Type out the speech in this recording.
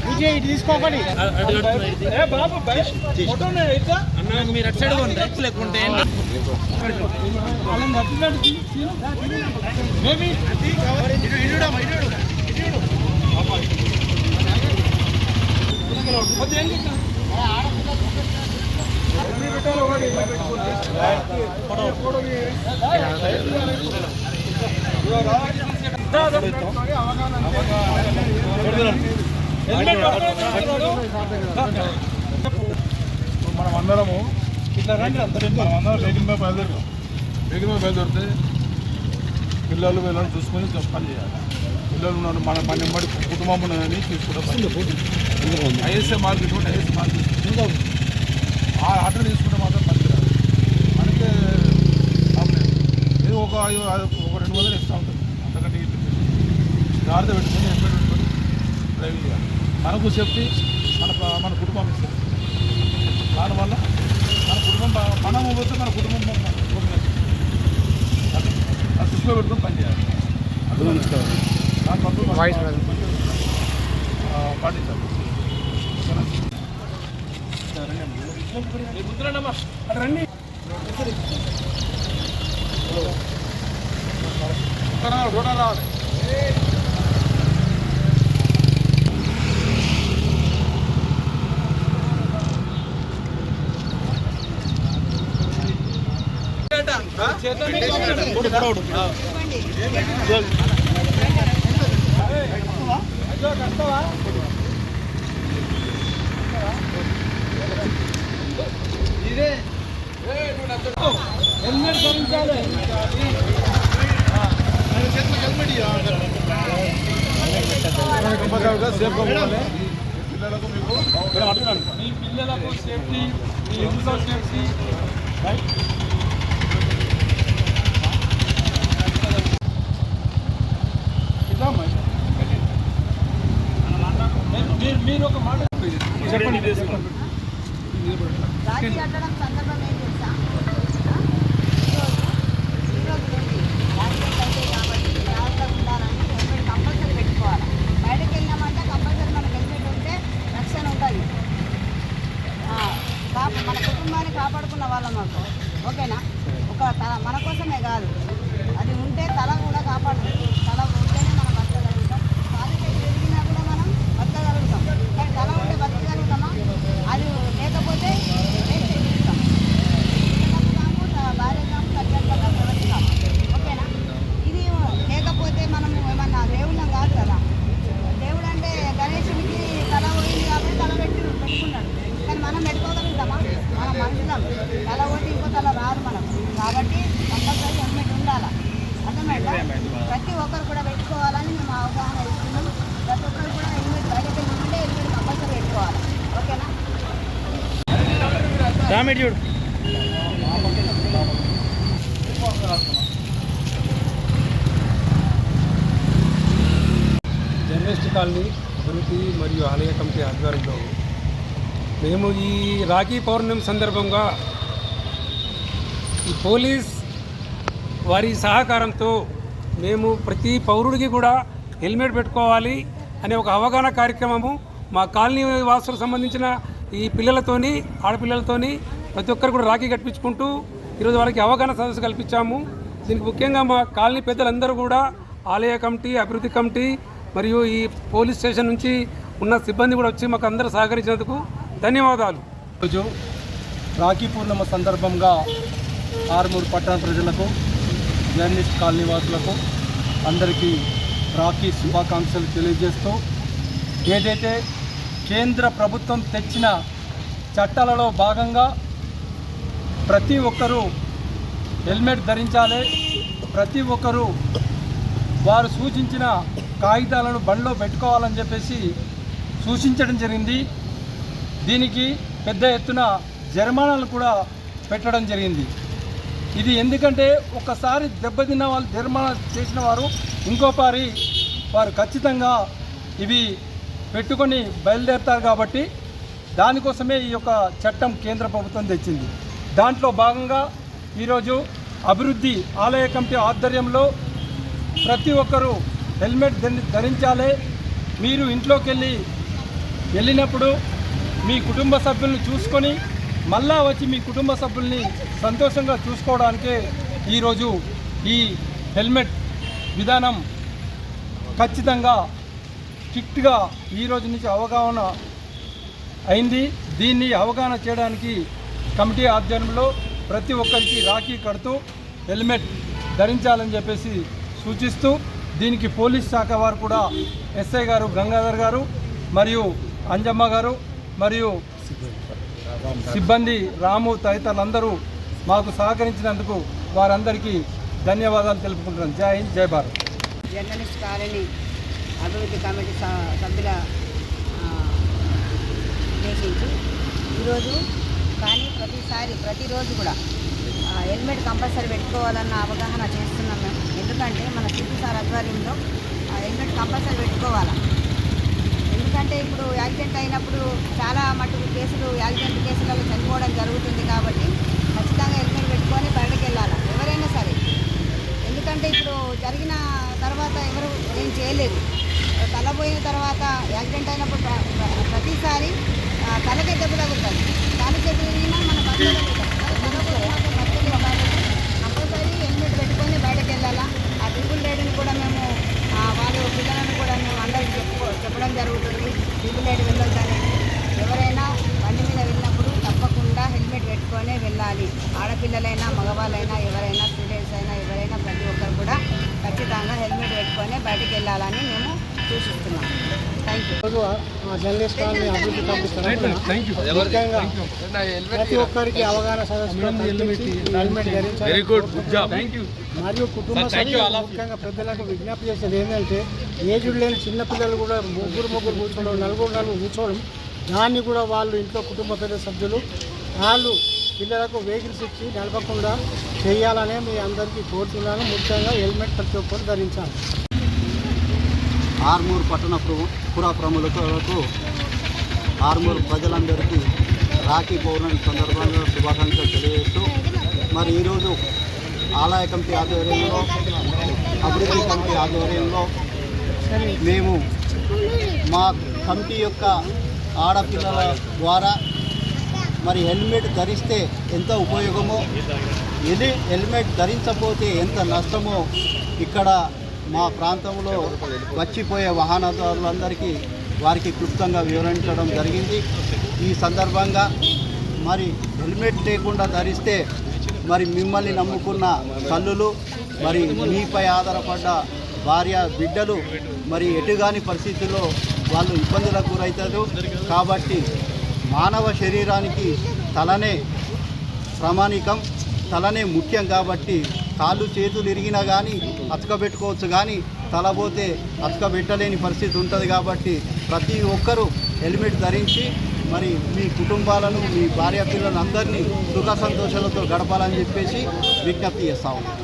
విజయ్ తీసుకోకండి మీరు అటు సైడ్ లేకుంటే మనం అందరము మనమందరం వెహికల్ మీద బయలుదేరితే పిల్లలు వీళ్ళని చూసుకొని పని చేయాలి. పిల్లలు ఉన్నారు మన పని బట్టి కుటుంబం ఉన్నదని తీసుకుంటాం. ISA market ISA market order తీసుకుంటే మాత్రం పని చేయాలి. మనకే ఇది ఒక 200 ఇస్తూ ఉంటుంది. అంతకంటే జాగ్రత్త పెట్టుకొని హెల్మెట్ పెట్టుకొని డ్రైవింగ్ చేయాలి. మనకు సేఫ్టీ, మన కుటుంబం సేఫ్టీ. దానివల్ల మన కుటుంబం మనం పోతే మన కుటుంబం దృష్టిలో పెట్టుకొని పని చేయాలి. దానివల్ల పాటించాలి. రండి రోడ్ రావాలి. హెల్మెట్ ధరించాలి. మీ పిల్లలకు సేఫ్టీ, మీ ఇంట్లో సేఫ్టీ. మీరు ఒక మాట చెప్పండి. మన కుటుంబాన్ని కాపాడుకున్న వాళ్ళం మాకు ఓకేనా. మన కోసమే కాదు, అది ఉంటే తల కూడా కాపాడుతుంది. తల ఉంటేనే మనం బతకగలుగుతాం. కాలుకి పెరిగినా కూడా మనం బతకగలుగుతాం. కానీ తల ఉంటే బతకగలుగుతామా? అది లేకపోతే జీవిస్తాం. భార్య కాము తల్లిదండ్రులుగా ప్రవర్తిస్తాం. ఓకేనా. ఇది లేకపోతే మనం ఏమన్నా దేవుళ్ళం కాదు కదా. దేవుడు అంటే గణేశుడికి తల పోయింది కాబట్టి తల పెట్టుకున్నాడు. కానీ మనం పెట్టుకోగలుగుతామా? మనం మనుషులం. తల పోతే ఇంకో తల రాదు మనం. కాబట్టి కంపల్సరీ హెల్మెట్ ఉండాలి. అర్థమైందా? ప్రతి ఒక్కరు కూడా పెట్టుకోవాలని మేము అవగాహన ఇస్తున్నాం. ప్రతి ఒక్కరు కూడా హెల్మెట్ బయటకు ఉంటే హెల్మెట్ కంపల్సరీ పెట్టుకోవాలి. ఓకేనా. జర్నలిస్ట్ కాలనీ అభివృద్ధి మరియు ఆలయ కమిటీ ఆధ్వర్యంలో మేము ఈ రాఖీ పౌర్ణమి సందర్భంగా ఈ పోలీస్ వారి సహకారంతో మేము ప్రతి పౌరుడికి కూడా హెల్మెట్ పెట్టుకోవాలి అనే ఒక అవగాహన కార్యక్రమము మా కాలనీ వాసులకు సంబంధించిన ఈ పిల్లలతోని ఆడపిల్లలతోని ప్రతి ఒక్కరు కూడా రాఖీ కట్టించుకుంటూ ఈరోజు వాళ్ళకి అవగాహన సదస్సు కల్పించాము. దీనికి ముఖ్యంగా మా కాలనీ పెద్దలందరూ కూడా ఆలయ కమిటీ, అభివృద్ధి కమిటీ మరియు ఈ పోలీస్ స్టేషన్ నుంచి ఉన్న సిబ్బంది కూడా వచ్చి మాకు అందరూ సహకరించినందుకు ధన్యవాదాలు. ఈరోజు రాఖీ పూర్ణిమ సందర్భంగా ఆర్మూరు పట్టణ ప్రజలకు, జర్నలిస్ట్ కాలనీ వాసులకు అందరికీ రాఖీ శుభాకాంక్షలు తెలియజేస్తూ, ఏదైతే కేంద్ర ప్రభుత్వం తెచ్చిన చట్టాలలో భాగంగా ప్రతి ఒక్కరూ హెల్మెట్ ధరించాలి. ప్రతి ఒక్కరూ వారు సూచించిన కాగితాలను బండిలో పెట్టుకోవాలని చెప్పేసి సూచించడం జరిగింది. దీనికి పెద్ద ఎత్తున జరిమానాలు కూడా పెట్టడం జరిగింది. ఇది ఎందుకంటే ఒకసారి దెబ్బతిన్న వాళ్ళు జరిమానా చేసిన వారు ఇంకోసారి వారు ఖచ్చితంగా ఇవి పెట్టుకొని బయలుదేరుతారు. కాబట్టి దానికోసమే ఈ యొక్క చట్టం కేంద్ర ప్రభుత్వం తెచ్చింది. దాంట్లో భాగంగా ఈరోజు అభివృద్ధి ఆలయ కమిటీ ఆధ్వర్యంలో ప్రతి ఒక్కరూ హెల్మెట్ ధరించాలి. మీరు ఇంట్లోకి వెళ్ళినప్పుడు మీ కుటుంబ సభ్యుల్ని చూసుకొని మళ్ళా వచ్చి మీ కుటుంబ సభ్యుల్ని సంతోషంగా చూసుకోవడానికే ఈరోజు ఈ హెల్మెట్ విధానం ఖచ్చితంగా స్ట్రిక్ట్గా ఈరోజు నుంచి అవగాహన అయింది. దీన్ని అవగాహన చేయడానికి కమిటీ ఆధ్వర్యంలో ప్రతి ఒక్కరికి రాఖీ కడుతూ హెల్మెట్ ధరించాలని చెప్పేసి సూచిస్తూ దీనికి పోలీస్ శాఖ వారు కూడా ఎస్ఐ గారు గంగాధర్ గారు మరియు అంజమ్మ గారు మరియు సిబ్బంది రాము తదితరులందరూ మాకు సహకరించినందుకు వారందరికీ ధన్యవాదాలు తెలుపుకుంటున్నాను. జై హింద్, జై భారత్. జర్నలిస్ట్ కాలనీ అభివృద్ధి కమిటీ సభ్యుల ఉద్దేశించి ఈరోజు కానీ ప్రతిరోజు కూడా హెల్మెట్ కంపల్సరీ పెట్టుకోవాలన్న అవగాహన చేస్తున్నాం మేము. ఎందుకంటే మన సిపి సార్ ఆధ్వర్యంలో హెల్మెట్ కంపల్సరీ పెట్టుకోవాలి. ఎందుకంటే ఇప్పుడు యాక్సిడెంట్ అయినప్పుడు చాలా మటుకు యాక్సిడెంట్ కేసులలో చనిపోవడం జరుగుతుంది. కాబట్టి ఖచ్చితంగా హెల్మెట్ పెట్టుకొని బయటకు వెళ్ళాలి ఎవరైనా సరే. ఎందుకంటే ఇప్పుడు జరిగిన తర్వాత ఎవరు ఏం చేయలేదు. తల పోయిన తర్వాత యాక్సిడెంట్ అయినప్పుడు ప్రతిసారి తలకే దెబ్బ తగ్గుతుంది. తల తిరిగినా మన బతులు కంపల్సరీ హెల్మెట్ పెట్టుకొని బయటకు వెళ్ళాలా. ఆ ట్రిపుల్ రైడ్ని కూడా మేము వాళ్ళు పిల్లలను కూడా మేము అందరికీ చెప్పడం జరుగుతుంది. ట్రిపుల్ రైడ్ వెళ్ళొద్దని. ఎవరైనా బండి మీద వెళ్ళినప్పుడు తప్పకుండా హెల్మెట్ పెట్టుకొనే వెళ్ళాలి. ఆడపిల్లలైనా మగవాళ్ళైనా ఎవరైనా స్టూడెంట్స్ అయినా ఎవరైనా ప్రతి ఒక్కరు కూడా ఖచ్చితంగా హెల్మెట్ పెట్టుకొని బయటకు వెళ్ళాలని మేము సూచిస్తున్నాం. Thank you. జర్నలిస్ట్ కాలనీ అభివృద్ధి కమిటీ ముఖ్యంగా ప్రతి ఒక్కరికి అవగాహన సదస్సు హెల్మెట్ ధరించాలి. మరియు కుటుంబ సభ్యులు ముఖ్యంగా పెద్దలకు విజ్ఞప్తి చేసేది ఏంటంటే ఏజ్డ్ లేని చిన్నపిల్లలు కూడా ముగ్గురు కూర్చోవడం, నలుగురు కూర్చోవడం, దాన్ని కూడా వాళ్ళు ఇంట్లో కుటుంబ పెద్ద సభ్యులు వాళ్ళు పిల్లలకు వెహికల్స్ ఇచ్చి నడపకుండా చేయాలనే మీ అందరికీ కోరుతున్నాను. ముఖ్యంగా హెల్మెట్ ప్రతి ఒక్కరు ధరించాలి. ఆర్మూర్ పట్టణ పుర ప్రముఖులకు ఆర్మూర్ ప్రజలందరికీ రాఖీ పౌర్ణమి సందర్భంగా శుభాకాంక్షలు తెలియజేస్తూ మరి ఈరోజు ఆలయ కమిటీ ఆధ్వర్యంలో అభివృద్ధి కమిటీ ఆధ్వర్యంలో మేము మా కమిటీ యొక్క ఆడపిల్లల ద్వారా మరి హెల్మెట్ ధరిస్తే ఎంత ఉపయోగమో, హెల్మెట్ ధరించకపోతే ఎంత నష్టమో ఇక్కడ మా ప్రాంతంలో వచ్చిపోయే వాహనదారులందరికీ వారికి క్లుప్తంగా వివరించడం జరిగింది. ఈ సందర్భంగా మరి హెల్మెట్ లేకుండా ధరిస్తే మరి మిమ్మల్ని నమ్ముకున్న తల్లులు, మరి మీపై ఆధారపడ్డ భార్య బిడ్డలు మరి ఎటుగాని పరిస్థితుల్లో వాళ్ళు ఇబ్బందులకు గురవుతారు. కాబట్టి మానవ శరీరానికి తలనే ప్రామాణికం, తలనే ముఖ్యం. కాబట్టి కాళ్ళు చేతులు ఇరిగినా కానీ అతకబెట్టుకోవచ్చు, కానీ తల పోతే అతకబెట్టలేని పరిస్థితి ఉంటుంది. కాబట్టి ప్రతి ఒక్కరూ హెల్మెట్ ధరించి మరి మీ కుటుంబాలను, మీ భార్య పిల్లలందరినీ సుఖ సంతోషాలతో గడపాలని చెప్పేసి విజ్ఞప్తి చేస్తా ఉన్నాం.